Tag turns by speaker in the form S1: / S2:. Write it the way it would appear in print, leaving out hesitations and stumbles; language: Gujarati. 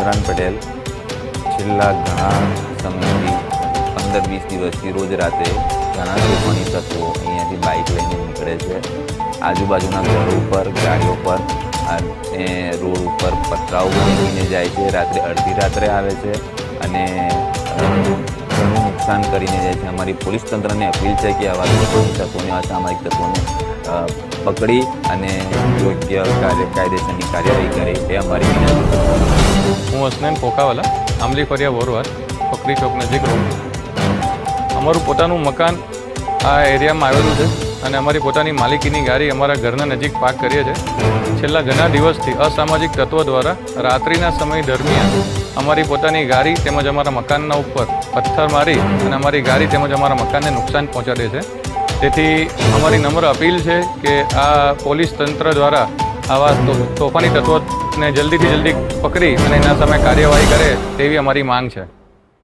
S1: ચંદ્રાન પટેલ છેલ્લા ઘણા સમયથી 15-20 દિવસથી રોજ રાતે ઘણા તોફાની તત્વો અહીંયાથી બાઇક લઈને નીકળે છે. આજુબાજુના ઘરો ઉપર, ગાડીઓ પર અને રોડ ઉપર પથરાઓ મૂકીને જાય છે. રાત્રે અડધી રાત્રે આવે છે અને ઘણું નુકસાન કરીને જાય છે. અમારી પોલીસ તંત્રને અપીલ છે કે આવા તોફાની તત્વોને, અસામાજિક તત્વોને પકડી અને યોગ્ય કાયદેસરની કાર્યવાહી કરે એ અમારી વિનંતી.
S2: હું હસનૈન પોકાવાલા, આંબલી ફરિયા બોરવાદ, પકડી ચોક નજીક રહું. અમારું પોતાનું મકાન આ એરિયામાં આવેલું છે અને અમારી પોતાની માલિકીની ગાડી અમારા ઘરના નજીક પાર્ક કરીએ છીએ. છેલ્લા ઘણા દિવસથી અસામાજિક તત્વો દ્વારા રાત્રિના સમય દરમિયાન અમારી પોતાની ગાડી તેમજ અમારા મકાનના ઉપર પથ્થર મારી અને અમારી ગાડી તેમજ અમારા મકાનને નુકસાન પહોંચાડે છે. તેથી અમારી નમ્ર અપીલ છે કે આ પોલીસ તંત્ર દ્વારા આવા તોફાની તત્વોને જલ્દીથી જલ્દી પકડી અને એના સામે કાર્યવાહી કરે તેવી અમારી માંગ છે.